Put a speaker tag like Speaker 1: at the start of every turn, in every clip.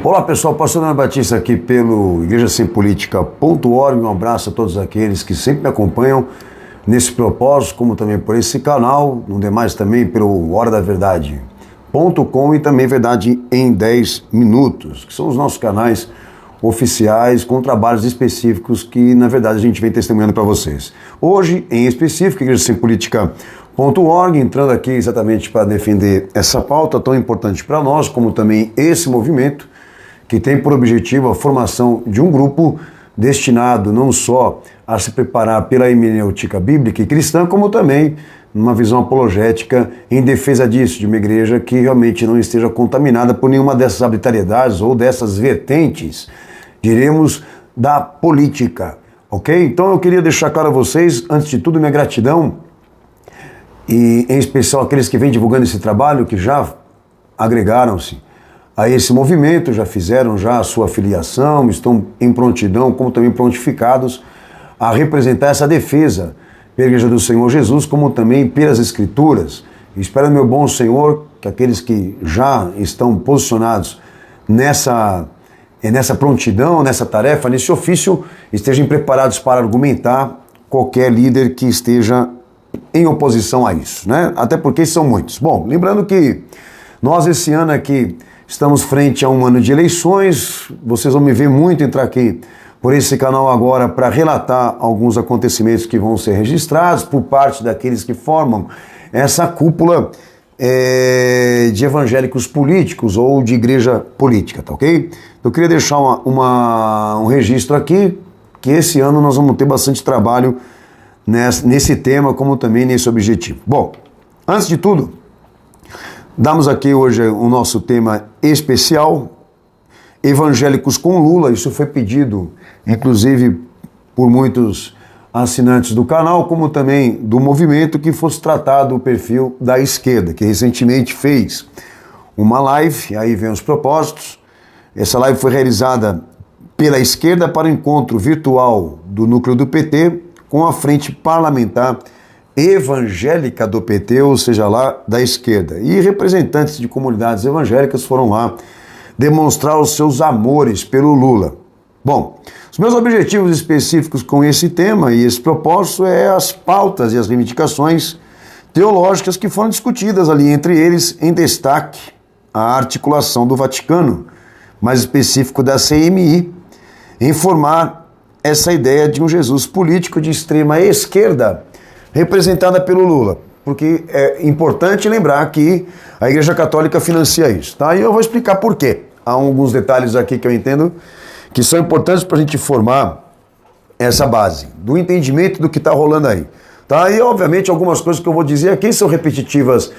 Speaker 1: Olá pessoal, pastor Ana Batista aqui pelo igrejasempolitica.org. Um abraço a todos aqueles que sempre me acompanham nesse propósito, como também por esse canal, no demais também pelo horadaverdade.com e também Verdade em 10 Minutos, que são os nossos canais oficiais com trabalhos específicos que na verdade a gente vem testemunhando para vocês. Hoje, em específico, igrejasempolitica.org, entrando aqui exatamente para defender essa pauta tão importante para nós, como também esse movimento que tem por objetivo a formação de um grupo destinado não só a se preparar pela hermenêutica bíblica e cristã, como também numa visão apologética em defesa disso, de uma igreja que realmente não esteja contaminada por nenhuma dessas arbitrariedades ou dessas vertentes, diremos, da política, ok? Então eu queria deixar claro a vocês, antes de tudo, minha gratidão, e em especial aqueles que vêm divulgando esse trabalho, que já agregaram-se a esse movimento, já fizeram já a sua filiação, estão em prontidão, como também prontificados a representar essa defesa pela Igreja do Senhor Jesus, como também pelas Escrituras. Espero, meu bom Senhor, que aqueles que já estão posicionados nessa prontidão, nessa tarefa, nesse ofício, estejam preparados para argumentar qualquer líder que esteja em oposição a isso, né? Até porque são muitos. Bom, lembrando que nós esse ano aqui estamos frente a um ano de eleições, vocês vão me ver muito entrar aqui por esse canal agora para relatar alguns acontecimentos que vão ser registrados por parte daqueles que formam essa cúpula de evangélicos políticos ou de igreja política, tá ok? Eu queria deixar um registro aqui, que esse ano nós vamos ter bastante trabalho nesse tema, como também nesse objetivo. Bom, antes de tudo, damos aqui hoje o nosso tema especial, Evangélicos com Lula. Isso foi pedido, inclusive, por muitos assinantes do canal, como também do movimento, que fosse tratado o perfil da esquerda, que recentemente fez uma live, aí vem os propósitos. Essa live foi realizada pela esquerda para o encontro virtual do núcleo do PT com a frente parlamentar evangélica do PT, ou seja, lá da esquerda. E representantes de comunidades evangélicas foram lá demonstrar os seus amores pelo Lula. Bom, os meus objetivos específicos com esse tema e esse propósito é as pautas e as reivindicações teológicas que foram discutidas ali, entre eles, em destaque, a articulação do Vaticano, mais específico da CMI, em formar essa ideia de um Jesus político de extrema esquerda, representada pelo Lula, porque é importante lembrar que a Igreja Católica financia isso, tá? E eu vou explicar por quê. Há alguns detalhes aqui que eu entendo que são importantes para a gente formar essa base do entendimento do que está rolando aí, tá? E obviamente algumas coisas que eu vou dizer aqui são repetitivas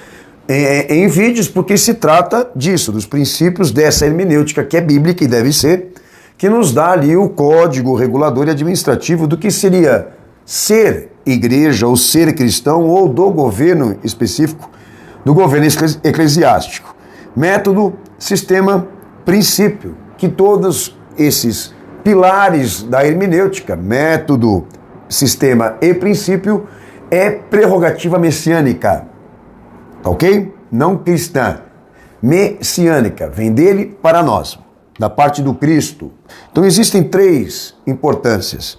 Speaker 1: em vídeos, porque se trata disso, dos princípios dessa hermenêutica que é bíblica e deve ser, que nos dá ali o código regulador e administrativo do que seria ser igreja ou ser cristão ou do governo específico, do governo eclesiástico. Método, sistema, princípio, que todos esses pilares da hermenêutica, método, sistema e princípio, é prerrogativa messiânica, ok? Não cristã, messiânica, vem dele para nós, da parte do Cristo. Então existem três importâncias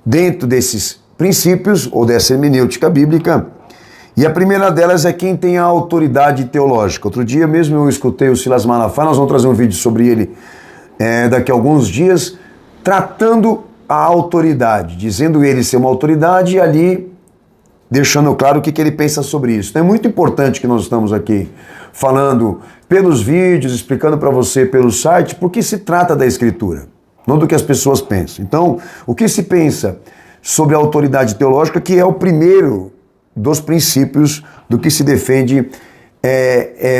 Speaker 1: dentro desses princípios ou dessa hermenêutica bíblica, e a primeira delas é quem tem a autoridade teológica. Outro dia mesmo eu escutei o Silas Malafaia, nós vamos trazer um vídeo sobre ele daqui a alguns dias, tratando a autoridade, dizendo ele ser uma autoridade e ali deixando claro o que ele pensa sobre isso. Então é muito importante que nós estamos aqui falando pelos vídeos, explicando para você pelo site, porque se trata da Escritura, não do que as pessoas pensam. Então, o que se pensa sobre a autoridade teológica, que é o primeiro dos princípios do que se defende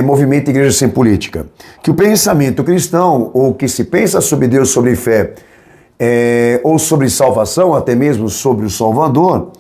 Speaker 1: movimento Igreja Sem Política. Que o pensamento cristão, ou que se pensa sobre Deus, sobre fé, ou sobre salvação, até mesmo sobre o Salvador,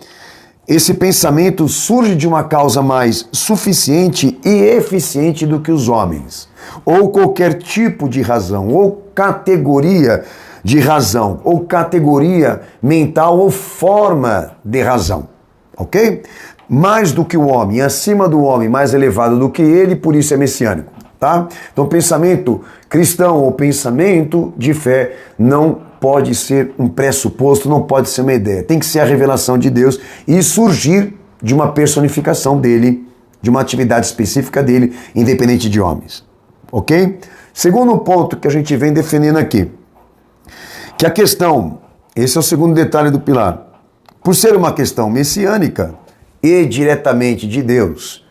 Speaker 1: esse pensamento surge de uma causa mais suficiente e eficiente do que os homens, ou qualquer tipo de razão, ou categoria de razão, ou categoria mental, ou forma de razão, ok? Mais do que o homem, acima do homem, mais elevado do que ele, por isso é messiânico. tá? Então, pensamento cristão ou pensamento de fé não pode ser um pressuposto, não pode ser uma ideia. Tem que ser a revelação de Deus e surgir de uma personificação dele, de uma atividade específica dele, independente de homens. Ok? Segundo ponto que a gente vem defendendo aqui, que a questão, esse é o segundo detalhe do pilar, por ser uma questão messiânica e diretamente de Deus,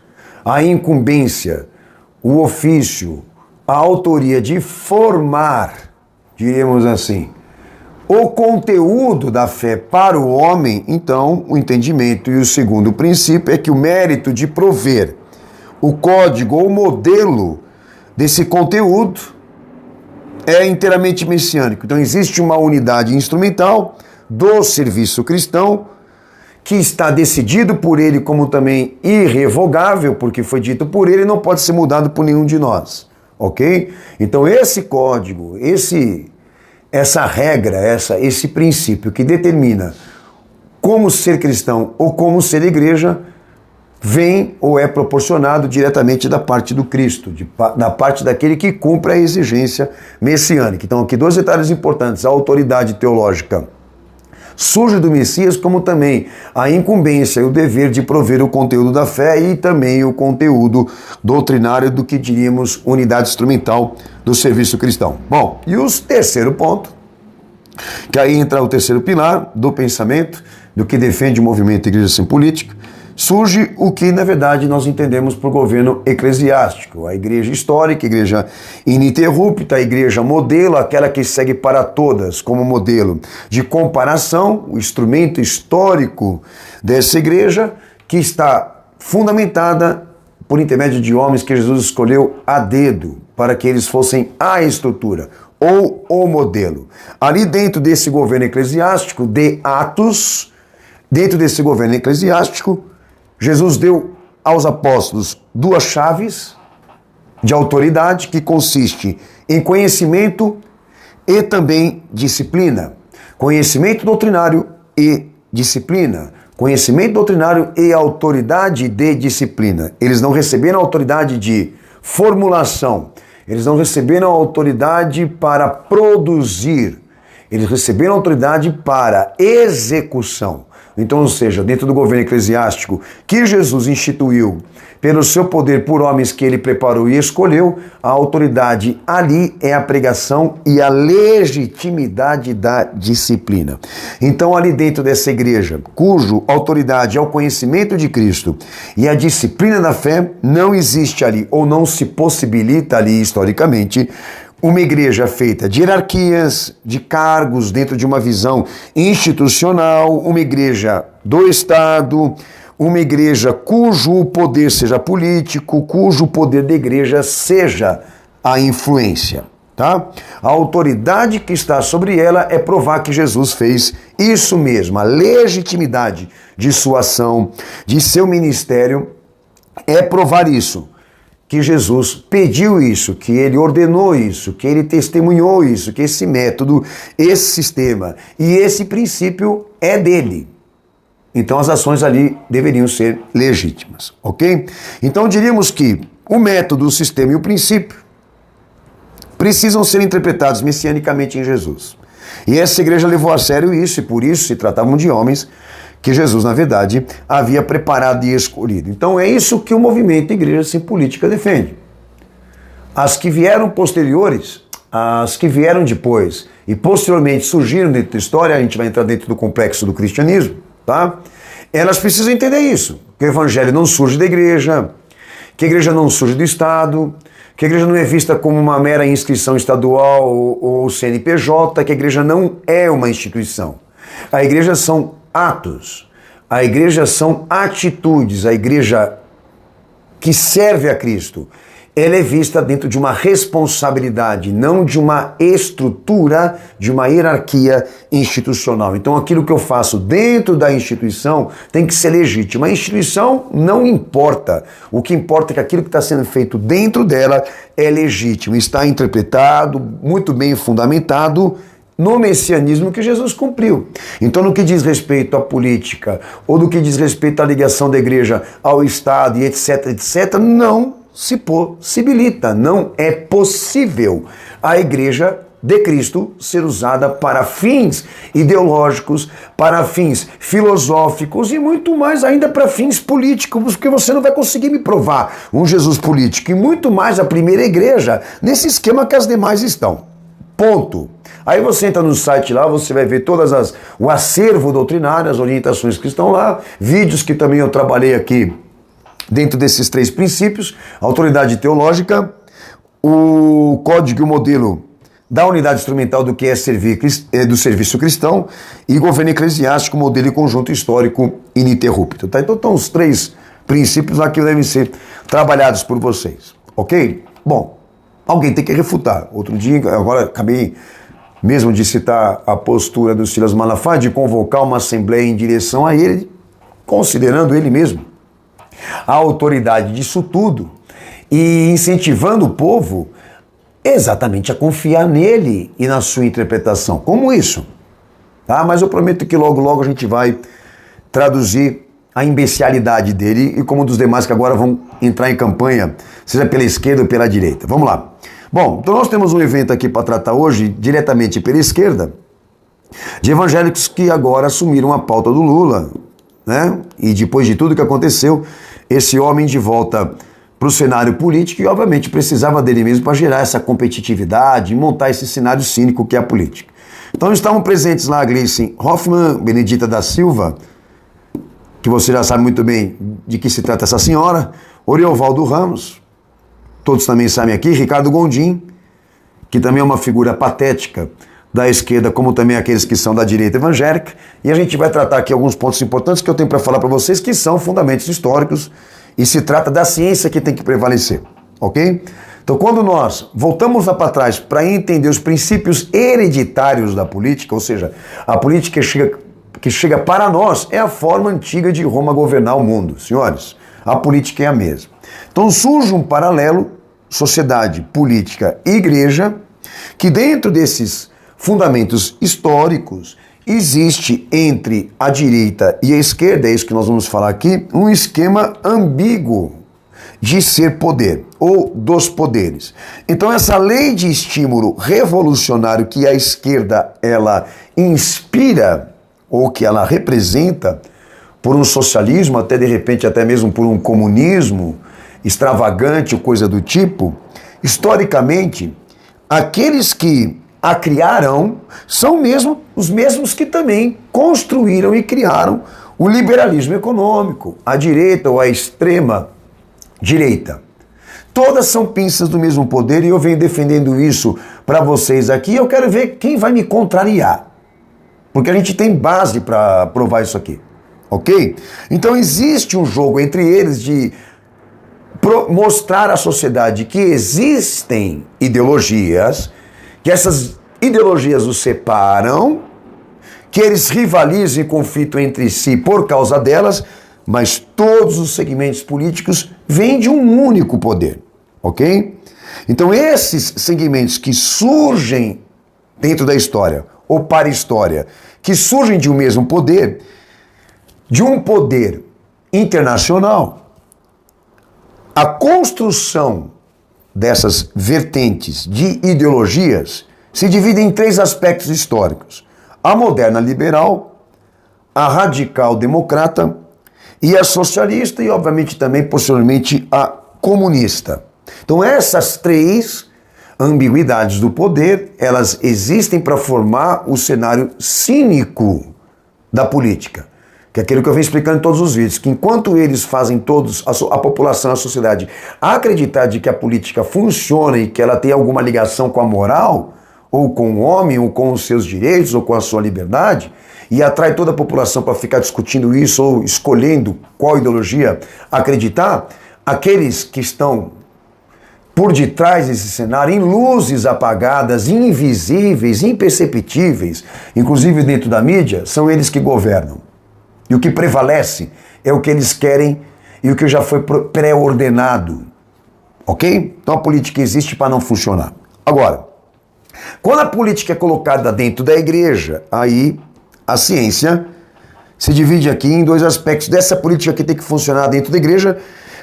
Speaker 1: a incumbência, o ofício, a autoria de formar, diríamos assim, o conteúdo da fé para o homem, então o entendimento e o segundo princípio é que o mérito de prover o código ou modelo desse conteúdo é inteiramente messiânico. Então existe uma unidade instrumental do serviço cristão que está decidido por ele como também irrevogável, porque foi dito por ele e não pode ser mudado por nenhum de nós, ok? Então esse código, essa regra, esse princípio que determina como ser cristão ou como ser igreja, vem ou é proporcionado diretamente da parte do Cristo, da parte daquele que cumpre a exigência messiânica. Então aqui dois detalhes importantes: a autoridade teológica surge do Messias, como também a incumbência e o dever de prover o conteúdo da fé e também o conteúdo doutrinário do que diríamos unidade instrumental do serviço cristão. Bom, e o terceiro ponto, que aí entra o terceiro pilar do pensamento, do que defende o movimento Igreja Sem Política, surge o que, na verdade, nós entendemos por governo eclesiástico. A igreja histórica, a igreja ininterrupta, a igreja modelo, aquela que segue para todas como modelo de comparação, o instrumento histórico dessa igreja, que está fundamentada por intermédio de homens que Jesus escolheu a dedo, para que eles fossem a estrutura, ou o modelo. Ali dentro desse governo eclesiástico de Atos, dentro desse governo eclesiástico, Jesus deu aos apóstolos duas chaves de autoridade que consiste em conhecimento e também disciplina. Conhecimento doutrinário e disciplina. Conhecimento doutrinário e autoridade de disciplina. Eles não receberam autoridade de formulação. Eles não receberam autoridade para produzir. Eles receberam autoridade para execução. Então, ou seja, dentro do governo eclesiástico que Jesus instituiu pelo seu poder por homens que ele preparou e escolheu, a autoridade ali é a pregação e a legitimidade da disciplina. Então, ali dentro dessa igreja, cujo autoridade é o conhecimento de Cristo e a disciplina da fé, não existe ali, ou não se possibilita ali historicamente, uma igreja feita de hierarquias, de cargos dentro de uma visão institucional, uma igreja do Estado, uma igreja cujo poder seja político, cujo poder da igreja seja a influência, tá? A autoridade que está sobre ela é provar que Jesus fez isso mesmo, a legitimidade de sua ação, de seu ministério, é provar isso. Que Jesus pediu isso, que ele ordenou isso, que ele testemunhou isso, que esse método, esse sistema e esse princípio é dele. Então as ações ali deveriam ser legítimas, ok? Então diríamos que o método, o sistema e o princípio precisam ser interpretados messianicamente em Jesus. E essa igreja levou a sério isso, e por isso se tratavam de homens que Jesus, na verdade, havia preparado e escolhido. Então é isso que o movimento Igreja Sem Política defende. As que vieram posteriores, as que vieram depois e posteriormente surgiram dentro da história, a gente vai entrar dentro do complexo do cristianismo, tá? Elas precisam entender isso, que o evangelho não surge da igreja, que a igreja não surge do Estado, que a igreja não é vista como uma mera inscrição estadual ou CNPJ, que a igreja não é uma instituição. A igreja são atos, a igreja são atitudes, a igreja que serve a Cristo, ela é vista dentro de uma responsabilidade, não de uma estrutura, de uma hierarquia institucional. Então aquilo que eu faço dentro da instituição tem que ser legítimo. A instituição não importa, o que importa é que aquilo que está sendo feito dentro dela é legítimo, está interpretado, muito bem fundamentado, no messianismo que Jesus cumpriu. Então, no que diz respeito à política, ou no que diz respeito à ligação da igreja ao Estado e etc, etc, não se possibilita, não é possível a Igreja de Cristo ser usada para fins ideológicos, para fins filosóficos e muito mais ainda para fins políticos, porque você não vai conseguir me provar um Jesus político e muito mais a primeira igreja nesse esquema que as demais estão. Ponto. Aí você entra no site lá, você vai ver o acervo doutrinário, as orientações que estão lá, vídeos que também eu trabalhei aqui dentro desses 3 princípios, autoridade teológica, o código e o modelo da unidade instrumental do que é do serviço cristão e governo eclesiástico, modelo e conjunto histórico ininterrupto. Tá? Então estão os 3 princípios lá que devem ser trabalhados por vocês, ok? Bom, alguém tem que refutar. Outro dia, agora acabei mesmo de citar a postura do Silas Malafaia de convocar uma assembleia em direção a ele, considerando ele mesmo a autoridade disso tudo e incentivando o povo exatamente a confiar nele e na sua interpretação. Como isso? Tá? Mas eu prometo que logo a gente vai traduzir a imbecilidade dele e como dos demais que agora vão entrar em campanha, seja pela esquerda ou pela direita. Vamos lá. Bom, então nós temos um evento aqui para tratar hoje, diretamente pela esquerda, de evangélicos que agora assumiram a pauta do Lula, né? E depois de tudo que aconteceu, esse homem de volta para o cenário político e, obviamente, precisava dele mesmo para gerar essa competitividade e montar esse cenário cínico que é a política. Então estavam presentes lá a Gleice Hoffmann, Benedita da Silva, que você já sabe muito bem de que se trata essa senhora, Oriovaldo Ramos, todos também sabem aqui, Ricardo Gondim, que também é uma figura patética da esquerda, como também aqueles que são da direita evangélica, e a gente vai tratar aqui alguns pontos importantes que eu tenho para falar para vocês, que são fundamentos históricos, e se trata da ciência que tem que prevalecer, ok? Então, quando nós voltamos lá para trás para entender os princípios hereditários da política, ou seja, a política que chega para nós é a forma antiga de Roma governar o mundo. Senhores, a política é a mesma. Então surge um paralelo, sociedade, política e igreja, que dentro desses fundamentos históricos existe entre a direita e a esquerda, é isso que nós vamos falar aqui, um esquema ambíguo de ser poder, ou dos poderes. Então essa lei de estímulo revolucionário que a esquerda ela inspira, ou que ela representa, por um socialismo, até de repente até mesmo por um comunismo extravagante ou coisa do tipo, historicamente, aqueles que a criaram são mesmo os mesmos que também construíram e criaram o liberalismo econômico, a direita ou a extrema direita. Todas são pinças do mesmo poder e eu venho defendendo isso para vocês aqui. Eu quero ver quem vai me contrariar, porque a gente tem base para provar isso aqui, ok? Então existe um jogo entre eles de mostrar à sociedade que existem ideologias, que essas ideologias os separam, que eles rivalizam e conflitam entre si por causa delas, mas todos os segmentos políticos vêm de um único poder, ok? Então esses segmentos que surgem dentro da história, ou para a história, que surgem de um mesmo poder, de um poder internacional, a construção dessas vertentes de ideologias se divide em 3 aspectos históricos: a moderna liberal, a radical democrata e a socialista e, obviamente, também, posteriormente, a comunista. Então, essas 3 ambiguidades do poder, elas existem para formar o cenário cínico da política. Que é aquilo que eu venho explicando em todos os vídeos, que enquanto eles fazem todos, a população, a sociedade, acreditar de que a política funciona e que ela tem alguma ligação com a moral, ou com o homem, ou com os seus direitos, ou com a sua liberdade, e atrai toda a população para ficar discutindo isso, ou escolhendo qual ideologia acreditar, aqueles que estão por detrás desse cenário, em luzes apagadas, invisíveis, imperceptíveis, inclusive dentro da mídia, são eles que governam. E o que prevalece é o que eles querem e o que já foi pré-ordenado. Ok? Então a política existe para não funcionar. Agora, quando a política é colocada dentro da igreja, aí a ciência se divide aqui em 2 aspectos dessa política que tem que funcionar dentro da igreja.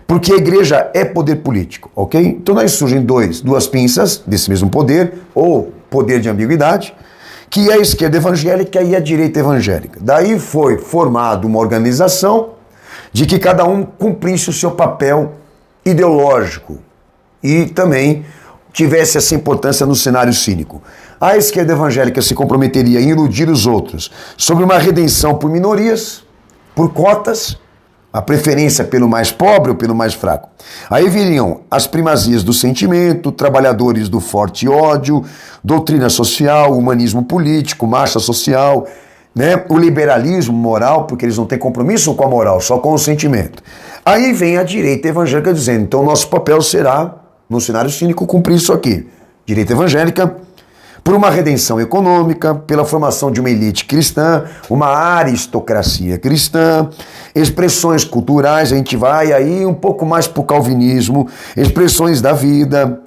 Speaker 1: Porque a igreja é poder político, ok? Então aí surgem duas pinças desse mesmo poder, ou poder de ambiguidade, que é a esquerda evangélica e a direita evangélica. Daí foi formada uma organização de que cada um cumprisse o seu papel ideológico e também tivesse essa importância no cenário cínico. A esquerda evangélica se comprometeria em iludir os outros sobre uma redenção por minorias, por cotas, a preferência pelo mais pobre ou pelo mais fraco. Aí viriam as primazias do sentimento, trabalhadores do forte ódio, doutrina social, humanismo político, marcha social, né? O liberalismo moral, porque eles não têm compromisso com a moral, só com o sentimento. Aí vem a direita evangélica dizendo, então nosso papel será, no cenário cínico, cumprir isso aqui. Direita evangélica, por uma redenção econômica, pela formação de uma elite cristã, uma aristocracia cristã, expressões culturais, a gente vai aí um pouco mais para o calvinismo, expressões da vida,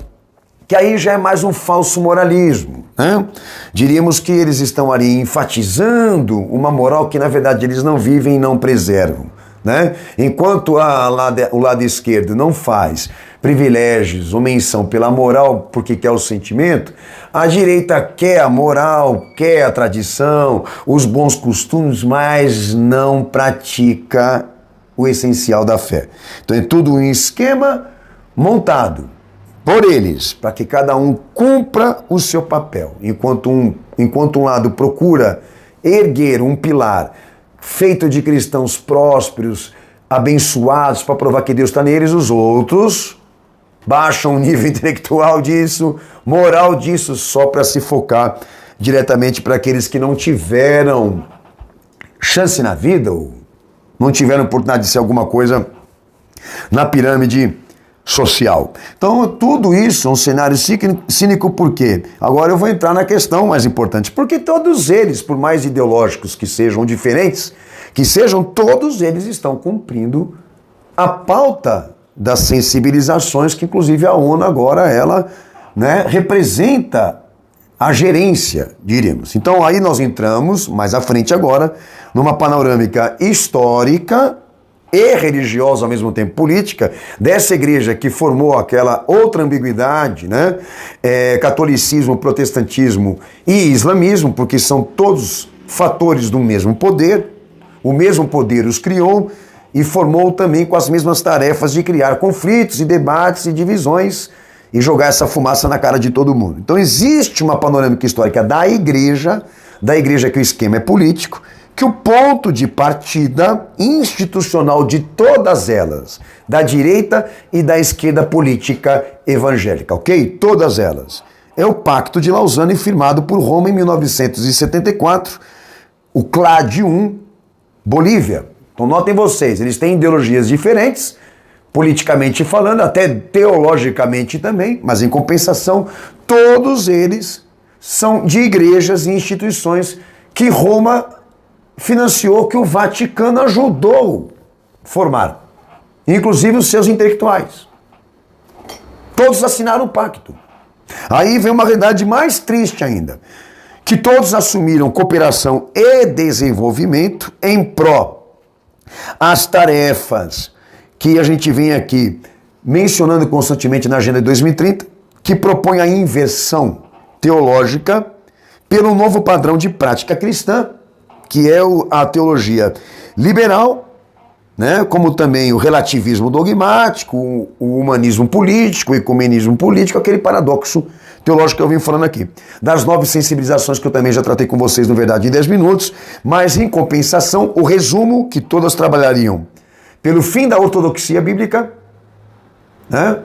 Speaker 1: que aí já é mais um falso moralismo, né? Diríamos que eles estão ali enfatizando uma moral que na verdade eles não vivem e não preservam, né? Enquanto o lado esquerdo não faz privilégios ou menção pela moral porque quer o sentimento, a direita quer a moral, quer a tradição, os bons costumes, mas não pratica o essencial da fé. Então é tudo um esquema montado por eles, para que cada um cumpra o seu papel. Enquanto um lado procura erguer um pilar feito de cristãos prósperos, abençoados, para provar que Deus está neles, os outros baixam o nível intelectual disso, moral disso, só para se focar diretamente para aqueles que não tiveram chance na vida, ou não tiveram oportunidade de ser alguma coisa na pirâmide social. Então, tudo isso é um cenário cínico, por quê? Agora eu vou entrar na questão mais importante. Porque todos eles, por mais ideológicos que sejam, diferentes, que sejam, todos eles estão cumprindo a pauta das sensibilizações, que inclusive a ONU agora, ela, né, representa a gerência, diríamos. Então aí nós entramos, mais à frente agora, numa panorâmica histórica e religiosa, ao mesmo tempo política, dessa igreja que formou aquela outra ambiguidade, né? Catolicismo, protestantismo e islamismo, porque são todos fatores do mesmo poder, o mesmo poder os criou e formou também com as mesmas tarefas de criar conflitos e debates e divisões e jogar essa fumaça na cara de todo mundo. Então existe uma panorâmica histórica da igreja que o esquema é político, que o ponto de partida institucional de todas elas, da direita e da esquerda política evangélica, ok? Todas elas. É o Pacto de Lausanne firmado por Roma em 1974, o CLAD I, Bolívia. Então notem vocês, eles têm ideologias diferentes, politicamente falando, até teologicamente também, mas em compensação, todos eles são de igrejas e instituições que Roma financiou, que o Vaticano ajudou a formar, inclusive os seus intelectuais. Todos assinaram o pacto. Aí vem uma realidade mais triste ainda, que todos assumiram cooperação e desenvolvimento em pró as tarefas que a gente vem aqui mencionando constantemente na Agenda de 2030, que propõe a inversão teológica pelo novo padrão de prática cristã, que é a teologia liberal, né, como também o relativismo dogmático, o humanismo político, o ecumenismo político, aquele paradoxo teológico que eu vim falando aqui. Das 9 sensibilizações que eu também já tratei com vocês, na verdade, em 10 minutos, mas em compensação, o resumo que todas trabalhariam pelo fim da ortodoxia bíblica, né,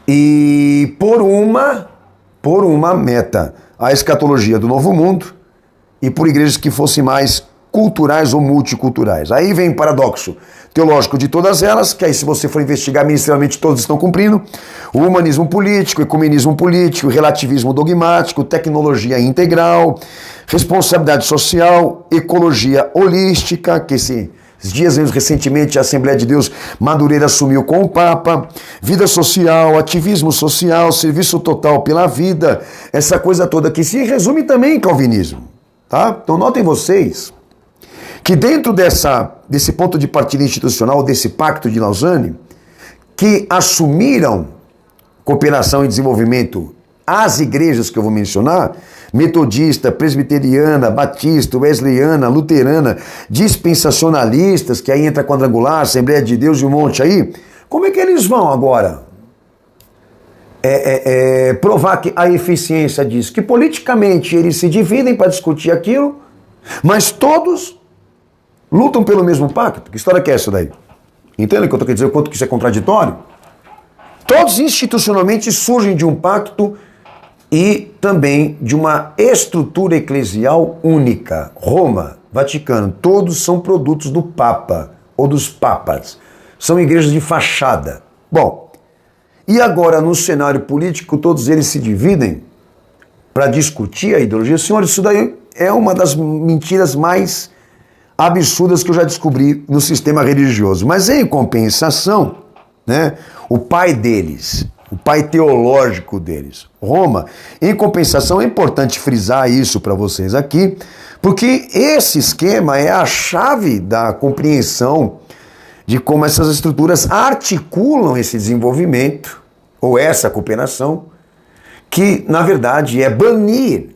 Speaker 1: e por uma meta, a escatologia do novo mundo, e por igrejas que fossem mais culturais ou multiculturais. Aí vem o paradoxo teológico de todas elas, que aí se você for investigar ministerialmente todos estão cumprindo, o humanismo político, o ecumenismo político, o relativismo dogmático, tecnologia integral, responsabilidade social, ecologia holística, que esses dias recentemente a Assembleia de Deus Madureira assumiu com o Papa, vida social, ativismo social, serviço total pela vida, essa coisa toda que se resume também em calvinismo. Tá? Então notem vocês que dentro desse ponto de partida institucional, desse Pacto de Lausanne, que assumiram cooperação e desenvolvimento, as igrejas que eu vou mencionar, metodista, presbiteriana, batista, wesleyana, luterana, dispensacionalistas, que aí entra quadrangular, Assembleia de Deus e um monte aí, como é que eles vão agora provar que a eficiência disso? Que politicamente eles se dividem para discutir aquilo, mas todos lutam pelo mesmo pacto. Que história que é essa daí? Entende o que eu estou querendo dizer? O quanto que isso é contraditório? Todos institucionalmente surgem de um pacto e também de uma estrutura eclesial única. Roma, Vaticano, todos são produtos do Papa ou dos papas. São igrejas de fachada. Bom, e agora no cenário político todos eles se dividem para discutir a ideologia. Senhores, isso daí é uma das mentiras mais absurdas que eu já descobri no sistema religioso. Mas em compensação, né, o pai deles, o pai teológico deles, Roma, em compensação, é importante frisar isso para vocês aqui, porque esse esquema é a chave da compreensão de como essas estruturas articulam esse desenvolvimento, ou essa cooperação, que na verdade é banir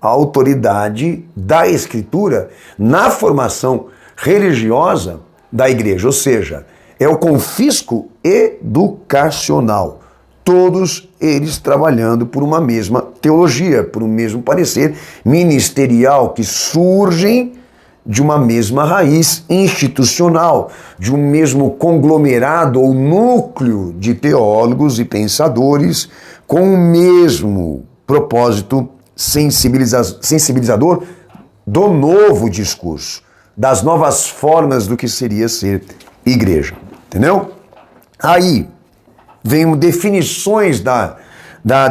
Speaker 1: a autoridade da Escritura na formação religiosa da igreja, ou seja, é o confisco educacional. Todos eles trabalhando por uma mesma teologia, por um mesmo parecer ministerial, que surgem de uma mesma raiz institucional, de um mesmo conglomerado ou núcleo de teólogos e pensadores com o mesmo propósito sensibilizador do novo discurso, das novas formas do que seria ser igreja. Entendeu? Aí vem definições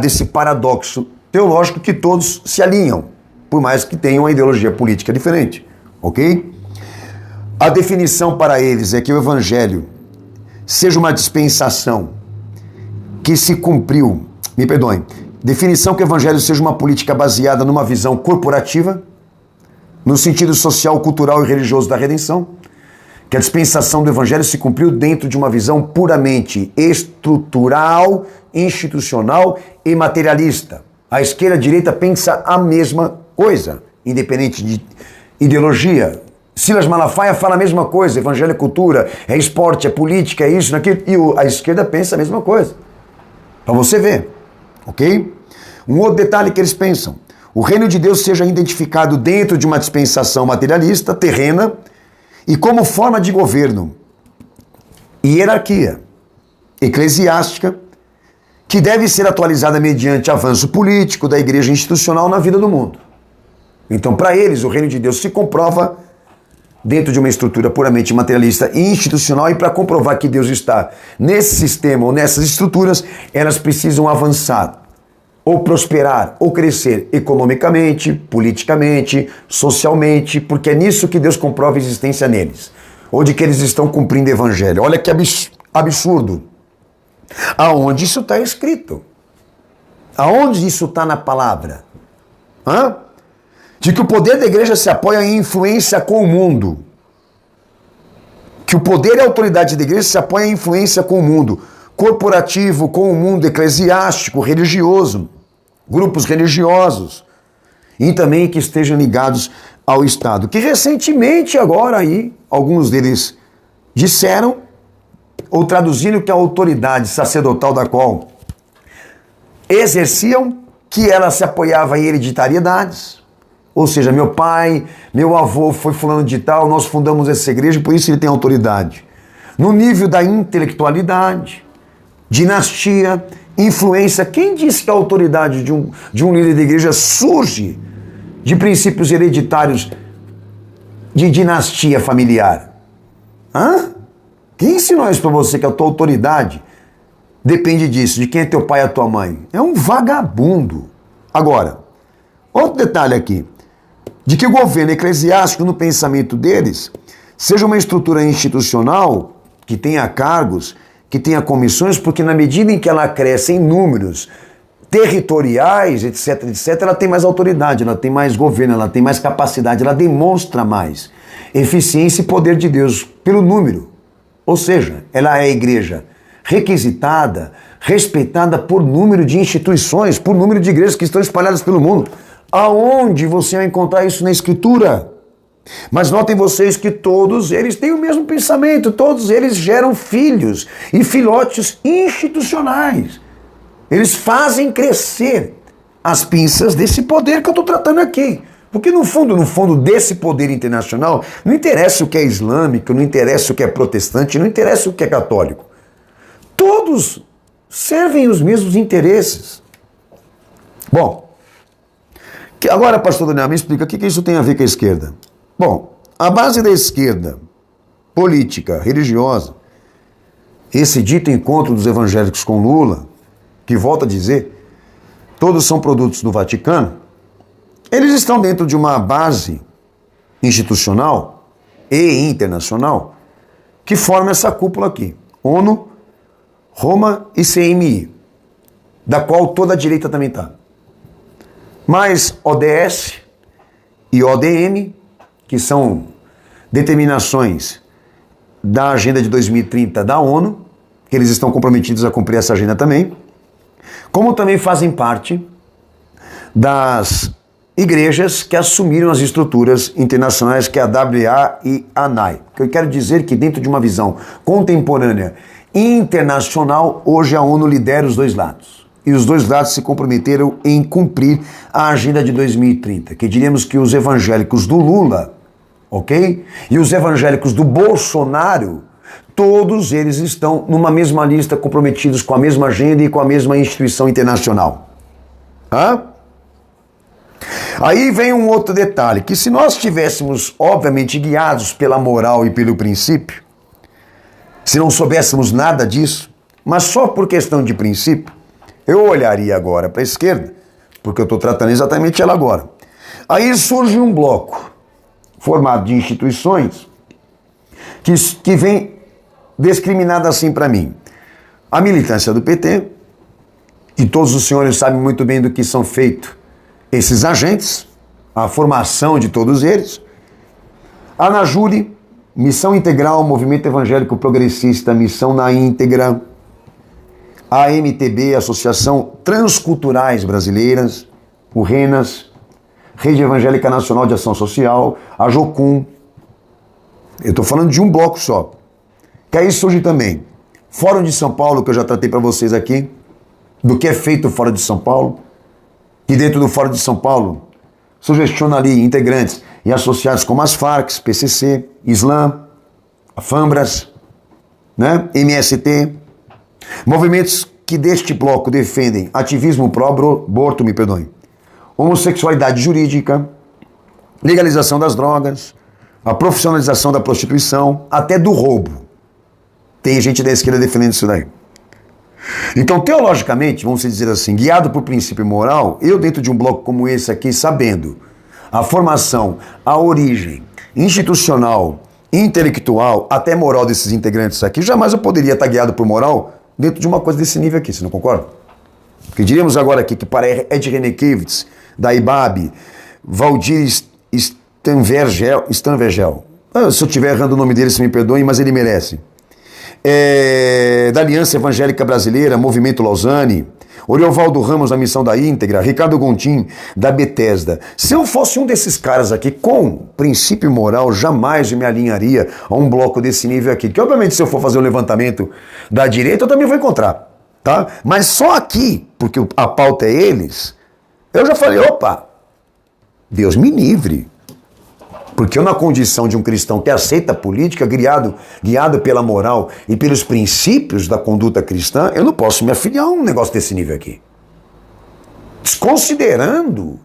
Speaker 1: desse paradoxo teológico que todos se alinham, por mais que tenham uma ideologia política diferente. Ok? A definição para eles é que o Evangelho seja uma dispensação que se cumpriu, me perdoem, definição que o Evangelho seja uma política baseada numa visão corporativa, no sentido social, cultural e religioso da redenção, que a dispensação do Evangelho se cumpriu dentro de uma visão puramente estrutural, institucional e materialista. A esquerda e a direita pensa a mesma coisa, independente de ideologia. Silas Malafaia fala a mesma coisa, Evangelho é cultura, é esporte, é política, é isso, aquilo, e a esquerda pensa a mesma coisa. Para você ver, ok? Um outro detalhe que eles pensam, o reino de Deus seja identificado dentro de uma dispensação materialista, terrena, e como forma de governo e hierarquia eclesiástica, que deve ser atualizada mediante avanço político da igreja institucional na vida do mundo. Então, para eles, o reino de Deus se comprova dentro de uma estrutura puramente materialista e institucional, e para comprovar que Deus está nesse sistema ou nessas estruturas, elas precisam avançar, ou prosperar, ou crescer economicamente, politicamente, socialmente, porque é nisso que Deus comprova a existência neles, ou de que eles estão cumprindo o Evangelho. Olha que absurdo. Aonde isso está escrito? Aonde isso está na palavra? De que o poder da igreja se apoia em influência com o mundo. Que o poder e a autoridade da igreja se apoia em influência com o mundo corporativo, com o mundo eclesiástico, religioso, grupos religiosos, e também que estejam ligados ao Estado. Que recentemente agora aí, alguns deles disseram, ou traduziram, que a autoridade sacerdotal da qual exerciam, que ela se apoiava em hereditariedades. Ou seja, meu pai, meu avô foi fulano de tal, nós fundamos essa igreja, por isso ele tem autoridade. No nível da intelectualidade, dinastia, influência. Quem disse que a autoridade de um líder de igreja surge de princípios hereditários de dinastia familiar? Quem ensinou isso para você, que a tua autoridade depende disso, de quem é teu pai e a tua mãe? É um vagabundo. Agora, outro detalhe aqui, de que o governo eclesiástico, no pensamento deles, seja uma estrutura institucional que tenha cargos, que tenha comissões, porque na medida em que ela cresce em números territoriais, etc., etc., ela tem mais autoridade, ela tem mais governo, ela tem mais capacidade, ela demonstra mais eficiência e poder de Deus pelo número. Ou seja, ela é a igreja requisitada, respeitada por número de instituições, por número de igrejas que estão espalhadas pelo mundo. Aonde você vai encontrar isso na Escritura? Mas notem vocês que todos eles têm o mesmo pensamento, todos eles geram filhos e filhotes institucionais. Eles fazem crescer as pinças desse poder que eu estou tratando aqui. Porque no fundo desse poder internacional, não interessa o que é islâmico, não interessa o que é protestante, não interessa o que é católico. Todos servem os mesmos interesses. Bom, agora, pastor Daniel, me explica o que isso tem a ver com a esquerda. Bom, a base da esquerda política, religiosa, esse dito encontro dos evangélicos com Lula, que volta a dizer, todos são produtos do Vaticano, eles estão dentro de uma base institucional e internacional que forma essa cúpula aqui, ONU, Roma e CMI, da qual toda a direita também está. Mas ODS e ODM, que são determinações da Agenda de 2030 da ONU, que eles estão comprometidos a cumprir essa agenda também, como também fazem parte das igrejas que assumiram as estruturas internacionais, que é a WA e a ANAI. Eu quero dizer que dentro de uma visão contemporânea internacional, hoje a ONU lidera os dois lados. E os dois lados se comprometeram em cumprir a Agenda de 2030, que diríamos que os evangélicos do Lula, ok? E os evangélicos do Bolsonaro, todos eles estão numa mesma lista, comprometidos com a mesma agenda e com a mesma instituição internacional. Hã? Aí vem um outro detalhe, que se nós estivéssemos, obviamente, guiados pela moral e pelo princípio, se não soubéssemos nada disso, mas só por questão de princípio, eu olharia agora para a esquerda, porque eu estou tratando exatamente ela agora. Aí surge um bloco formado de instituições que vem discriminada assim para mim. A militância do PT, e todos os senhores sabem muito bem do que são feitos esses agentes, a formação de todos eles. A Anajure, Missão Integral, Movimento Evangélico Progressista, Missão na Íntegra. A MTB, Associação Transculturais Brasileiras. O RENAS, Rede Evangélica Nacional de Ação Social. A Jocum. Eu estou falando de um bloco só. Que aí surge também Fórum de São Paulo, que eu já tratei para vocês aqui, do que é feito fora de São Paulo. E dentro do Fórum de São Paulo, sugestiona ali integrantes e associados como as Farc, PCC, Islã, a Fambras, né? MST, movimentos que deste bloco defendem ativismo pró-aborto, homossexualidade jurídica, legalização das drogas, a profissionalização da prostituição, até do roubo. Tem gente da esquerda defendendo isso daí. Então, teologicamente, vamos dizer assim, guiado por princípio moral, eu dentro de um bloco como esse aqui, sabendo a formação, a origem institucional, intelectual, até moral desses integrantes aqui, jamais eu poderia estar guiado por moral dentro de uma coisa desse nível aqui, você não concorda? Porque diríamos agora aqui que para Ed Renekiewicz, da IBAB, Valdir Stanvergel, se eu estiver errando o nome dele, se me perdoem, mas ele merece. Da Aliança Evangélica Brasileira, Movimento Lausanne, Oriovaldo Ramos da Missão da Íntegra, Ricardo Gontim da Bethesda. Se eu fosse um desses caras aqui com princípio moral, jamais eu me alinharia a um bloco desse nível aqui. Que obviamente se eu for fazer um levantamento da direita, eu também vou encontrar, tá? Mas só aqui, porque a pauta é eles, eu já falei, opa, Deus me livre. Porque eu, na condição de um cristão que aceita a política, guiado pela moral e pelos princípios da conduta cristã, eu não posso me afiliar a um negócio desse nível aqui. Desconsiderando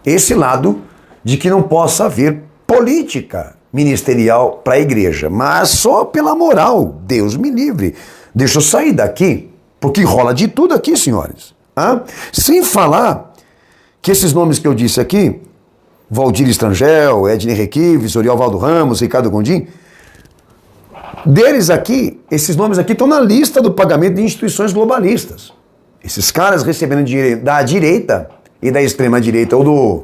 Speaker 1: esse lado de que não possa haver política ministerial para a igreja, mas só pela moral. Deus me livre. Deixa eu sair daqui, porque rola de tudo aqui, senhores. Sem falar que esses nomes que eu disse aqui, Valdir Estrangel, Ednei Requives, Oriovaldo Ramos, Ricardo Gondim, deles aqui, esses nomes aqui estão na lista do pagamento de instituições globalistas. Esses caras recebendo dinheiro da direita e da extrema direita ou do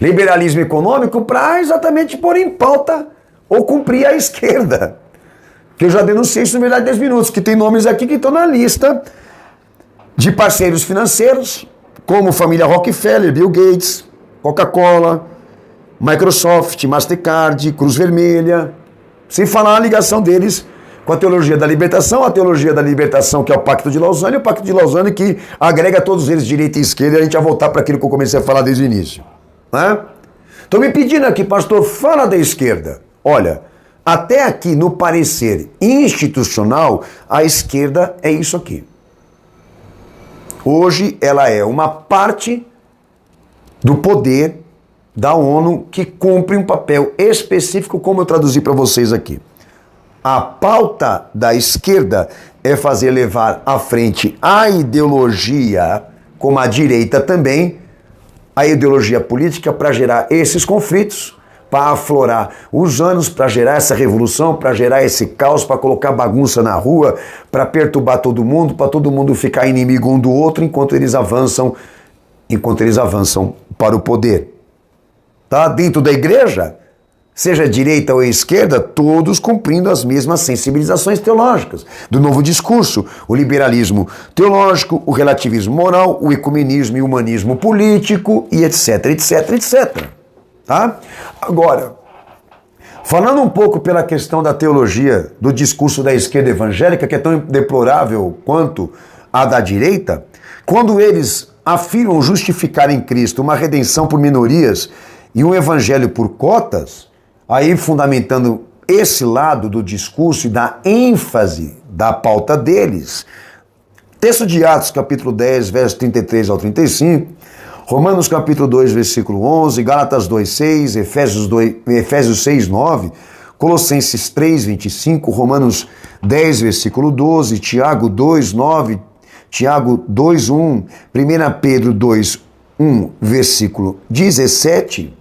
Speaker 1: liberalismo econômico para exatamente pôr em pauta ou cumprir a esquerda. que eu já denunciei isso no Verdade 10 Minutos, que tem nomes aqui que estão na lista de parceiros financeiros, como família Rockefeller, Bill Gates, Coca-Cola, Microsoft, Mastercard, Cruz Vermelha, sem falar a ligação deles com a teologia da libertação, a teologia da libertação que é o Pacto de Lausanne, e o Pacto de Lausanne que agrega todos eles, direita e esquerda, e a gente vai voltar para aquilo que eu comecei a falar desde o início. Né? Estou me pedindo aqui, pastor, fala da esquerda. Olha, até aqui no parecer institucional, a esquerda é isso aqui. Hoje ela é uma parte do poder da ONU que cumpre um papel específico, como eu traduzi para vocês aqui. A pauta da esquerda é fazer levar à frente a ideologia, como a direita também, a ideologia política para gerar esses conflitos, para aflorar os anos, para gerar essa revolução, para gerar esse caos, para colocar bagunça na rua, para perturbar todo mundo, para todo mundo ficar inimigo um do outro enquanto eles avançam para o poder. Tá? Dentro da igreja, seja direita ou esquerda, todos cumprindo as mesmas sensibilizações teológicas do novo discurso, o liberalismo teológico, o relativismo moral, o ecumenismo e o humanismo político e etc, etc, etc. Tá? Agora, falando um pouco pela questão da teologia do discurso da esquerda evangélica, que é tão deplorável quanto a da direita, quando eles afirmam justificar em Cristo uma redenção por minorias e um evangelho por cotas, aí fundamentando esse lado do discurso e da ênfase da pauta deles, texto de Atos, capítulo 10, versos 33 ao 35, Romanos, capítulo 2, versículo 11, Gálatas 2, 6, Efésios 6, 9, Colossenses 3, 25, Romanos 10, versículo 12, Tiago 2, 9, Tiago 2, 1, 1 Pedro 2, 1, versículo 17,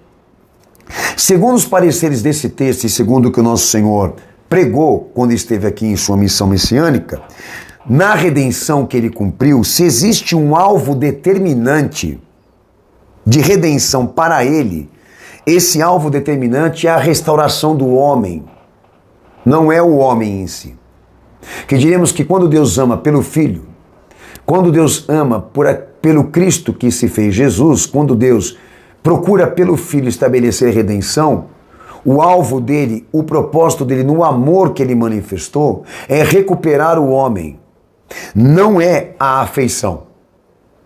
Speaker 1: segundo os pareceres desse texto e segundo o que o nosso Senhor pregou quando esteve aqui em sua missão messiânica, na redenção que ele cumpriu, se existe um alvo determinante de redenção para ele, esse alvo determinante é a restauração do homem, não é o homem em si. Que diremos que quando Deus ama pelo Filho, quando Deus ama pelo Cristo que se fez Jesus, quando Deus procura pelo Filho estabelecer redenção, o alvo dele, o propósito dele, no amor que ele manifestou, é recuperar o homem. Não é a afeição.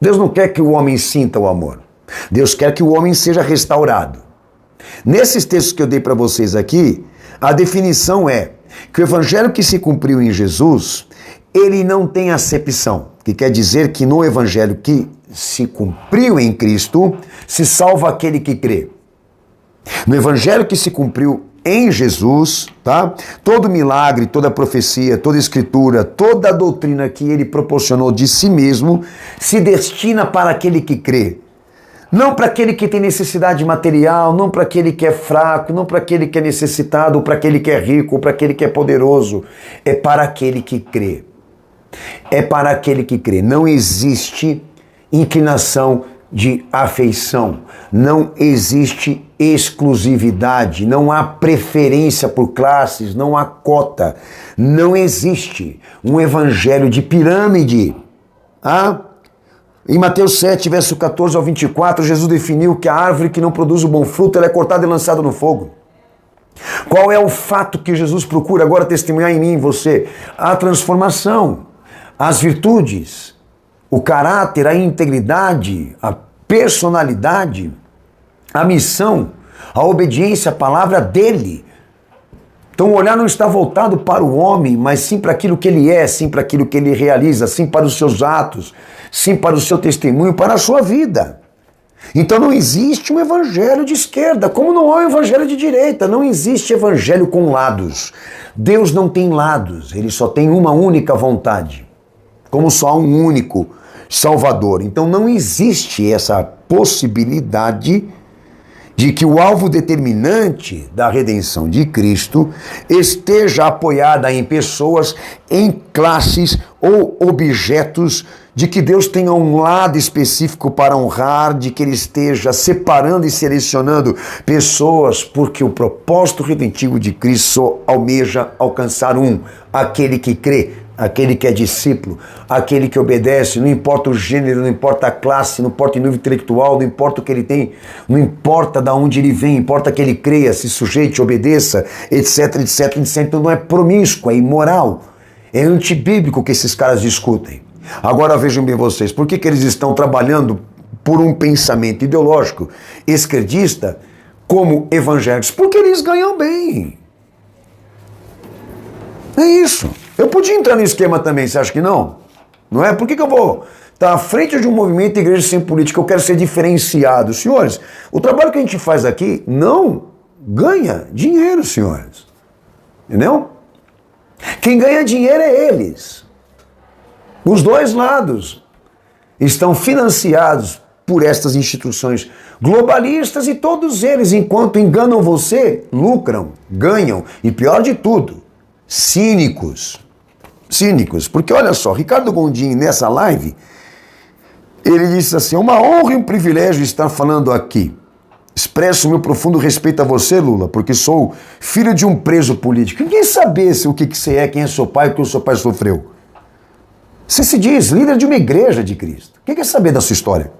Speaker 1: Deus não quer que o homem sinta o amor. Deus quer que o homem seja restaurado. Nesses textos que eu dei para vocês aqui, a definição é que o evangelho que se cumpriu em Jesus, ele não tem acepção, que quer dizer que no evangelho que se cumpriu em Cristo, se salva aquele que crê. No evangelho que se cumpriu em Jesus, tá? Todo milagre, toda profecia, toda escritura, toda a doutrina que ele proporcionou de si mesmo, se destina para aquele que crê. Não para aquele que tem necessidade material, não para aquele que é fraco, não para aquele que é necessitado, ou para aquele que é rico, ou para aquele que é poderoso. É para aquele que crê. É para aquele que crê. Não existe inclinação de afeição. Não existe exclusividade. Não há preferência por classes. Não há cota. Não existe um evangelho de pirâmide. Em Mateus 7, verso 14 ao 24, Jesus definiu que a árvore que não produz o bom fruto, ela é cortada e lançada no fogo. Qual é o fato que Jesus procura agora testemunhar em mim e em você? A transformação, as virtudes, o caráter, a integridade, a personalidade, a missão, a obediência à palavra dele. Então o olhar não está voltado para o homem, mas sim para aquilo que ele é, sim para aquilo que ele realiza, sim para os seus atos, sim para o seu testemunho, para a sua vida. Então não existe um evangelho de esquerda, como não há um evangelho de direita. Não existe evangelho com lados. Deus não tem lados, ele só tem uma única vontade, como só há um único Salvador. Então não existe essa possibilidade de que o alvo determinante da redenção de Cristo esteja apoiada em pessoas, em classes ou objetos de que Deus tenha um lado específico para honrar, de que Ele esteja separando e selecionando pessoas, porque o propósito redentivo de Cristo almeja alcançar aquele que crê, aquele que é discípulo, aquele que obedece, não importa o gênero, não importa a classe, não importa o nível intelectual, não importa o que ele tem, não importa de onde ele vem, importa que ele creia, se sujeite, obedeça, etc, etc, etc. Então não é promíscuo, é imoral, é antibíblico que esses caras discutem. Agora vejam bem vocês, por que eles estão trabalhando por um pensamento ideológico esquerdista como evangélicos? Porque eles ganham bem. É isso. Eu podia entrar no esquema também, você acha que não? Não é? Por que eu vou estar à frente de um movimento de igreja sem política? Eu quero ser diferenciado. Senhores, o trabalho que a gente faz aqui não ganha dinheiro, senhores. Entendeu? Quem ganha dinheiro é eles. Os dois lados estão financiados por estas instituições globalistas e todos eles, enquanto enganam você, lucram, ganham e, pior de tudo, cínicos. Cínicos. Porque olha só, Ricardo Gondim, nessa live, ele disse assim: é uma honra e um privilégio estar falando aqui. Expresso o meu profundo respeito a você, Lula, porque sou filho de um preso político. Ninguém saber o que você é, quem é seu pai, o que o seu pai sofreu. Você se diz líder de uma igreja de Cristo. Quem quer saber da sua história?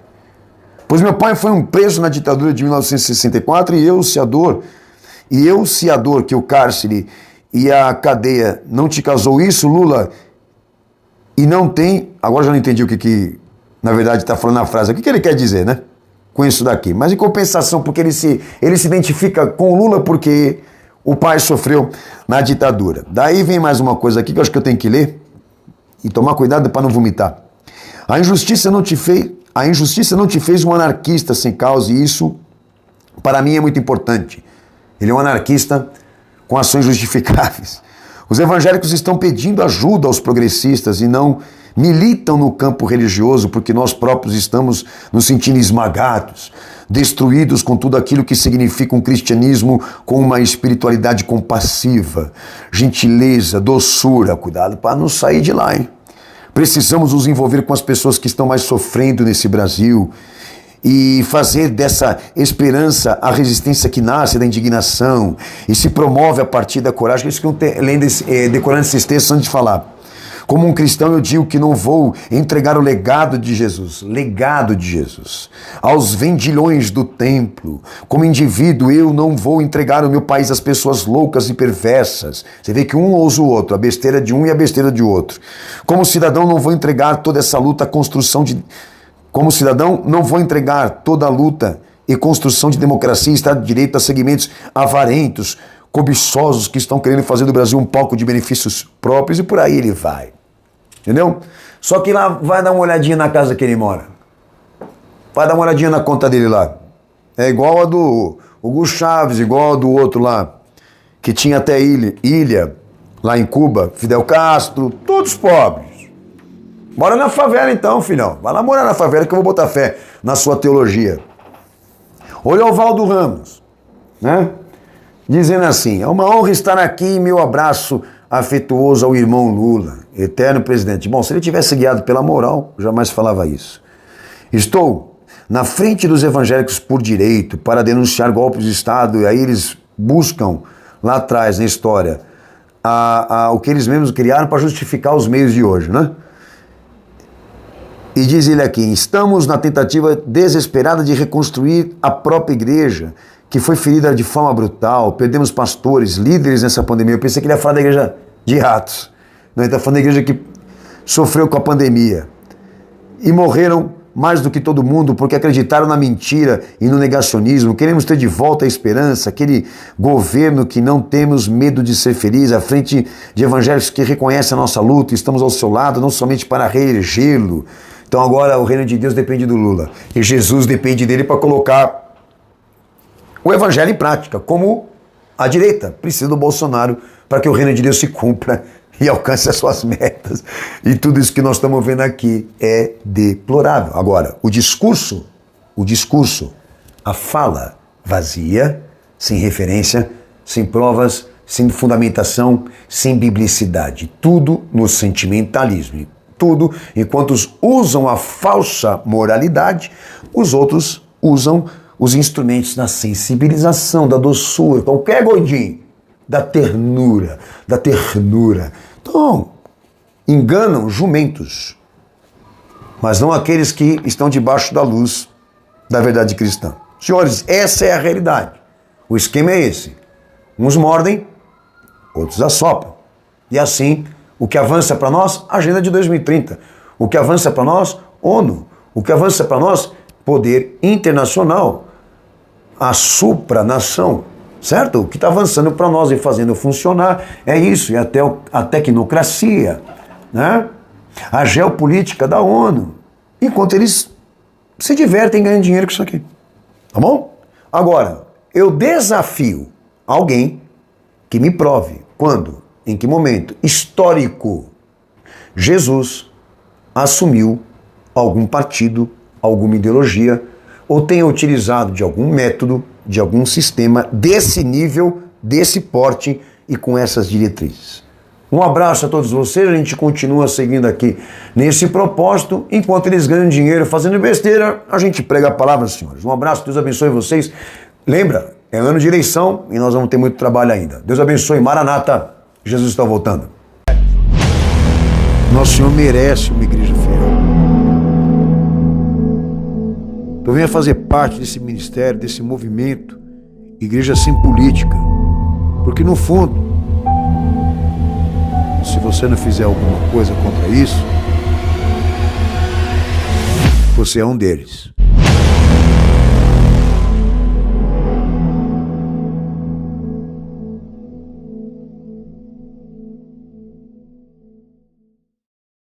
Speaker 1: Pois meu pai foi um preso na ditadura de 1964 e eu, se a dor que o cárcere e a cadeia não te causou isso, Lula, e não tem... Agora já não entendi o que na verdade está falando na frase. O que ele quer dizer, né? Com isso daqui. Mas em compensação, porque ele se identifica com o Lula porque o pai sofreu na ditadura. Daí vem mais uma coisa aqui que eu acho que eu tenho que ler e tomar cuidado para não vomitar. A injustiça não te fez um anarquista sem causa, e isso para mim é muito importante. Ele é um anarquista com ações justificáveis. Os evangélicos estão pedindo ajuda aos progressistas e não militam no campo religioso porque nós próprios estamos nos sentindo esmagados, destruídos com tudo aquilo que significa um cristianismo com uma espiritualidade compassiva, gentileza, doçura. Cuidado para não sair de lá, hein? Precisamos nos envolver com as pessoas que estão mais sofrendo nesse Brasil e fazer dessa esperança a resistência que nasce da indignação e se promove a partir da coragem. Isso que eu decorando esses textos antes de falar. Como um cristão eu digo que não vou entregar o legado de Jesus, aos vendilhões do templo. Como indivíduo eu não vou entregar o meu país às pessoas loucas e perversas. Você vê que um ousa o outro, a besteira de um e a besteira de outro. Como cidadão não vou entregar toda essa luta à construção de... Como cidadão não vou entregar toda a luta e construção de democracia e Estado de Direito a segmentos avarentos, cobiçosos que estão querendo fazer do Brasil um palco de benefícios próprios e por aí ele vai. Entendeu? Só que lá vai dar uma olhadinha na casa que ele mora. Vai dar uma olhadinha na conta dele lá. É igual a do Hugo Chávez, igual a do outro lá, que tinha até ilha lá em Cuba, Fidel Castro, todos pobres. Mora na favela então, filhão. Vai lá morar na favela que eu vou botar fé na sua teologia. Olha o Valdo Ramos, né? Dizendo assim: é uma honra estar aqui, meu abraço afetuoso ao irmão Lula, eterno presidente. Bom, se ele tivesse guiado pela moral, jamais falava isso. Estou na frente dos evangélicos por direito para denunciar golpes de Estado, e aí eles buscam lá atrás na história o que eles mesmos criaram para justificar os meios de hoje, né? E diz ele aqui: estamos na tentativa desesperada de reconstruir a própria igreja, que foi ferida de forma brutal, perdemos pastores, líderes nessa pandemia. Eu pensei que ele ia falar da igreja de Ratos. Não, ele está falando da igreja que sofreu com a pandemia. E morreram mais do que todo mundo porque acreditaram na mentira e no negacionismo. Queremos ter de volta a esperança, aquele governo que não temos medo de ser feliz, à frente de evangélicos que reconhecem a nossa luta, estamos ao seu lado, não somente para reelegê-lo. Então agora o reino de Deus depende do Lula. E Jesus depende dele para colocar o evangelho em prática, como a direita precisa do Bolsonaro para que o reino de Deus se cumpra e alcance as suas metas. E tudo isso que nós estamos vendo aqui é deplorável. Agora, o discurso, a fala vazia, sem referência, sem provas, sem fundamentação, sem biblicidade. Tudo no sentimentalismo. tudo, enquanto uns usam a falsa moralidade, os outros usam os instrumentos da sensibilização, da doçura, qualquer godinho, da ternura, da ternura. Então, enganam jumentos, mas não aqueles que estão debaixo da luz da verdade cristã. Senhores, essa é a realidade. O esquema é esse. Uns mordem, outros assopram. E assim, o que avança para nós, Agenda de 2030. O que avança para nós, ONU. O que avança para nós, poder internacional. A supranação, certo? O que está avançando para nós e fazendo funcionar é isso, e até a tecnocracia, né? A geopolítica da ONU, enquanto eles se divertem ganhando dinheiro com isso aqui, tá bom? Agora, eu desafio alguém que me prove quando, em que momento histórico Jesus assumiu algum partido, alguma ideologia, ou tenha utilizado de algum método, de algum sistema desse nível, desse porte e com essas diretrizes. Um abraço a todos vocês, a gente continua seguindo aqui nesse propósito, enquanto eles ganham dinheiro fazendo besteira, a gente prega a palavra, senhores. Um abraço, Deus abençoe vocês. Lembra, é ano de eleição e nós vamos ter muito trabalho ainda. Deus abençoe, Maranata, Jesus está voltando. Nosso Senhor merece uma igreja fiel. Então venha fazer parte desse ministério, desse movimento, Igreja Sem Política. Porque no fundo, se você não fizer alguma coisa contra isso, você é um deles.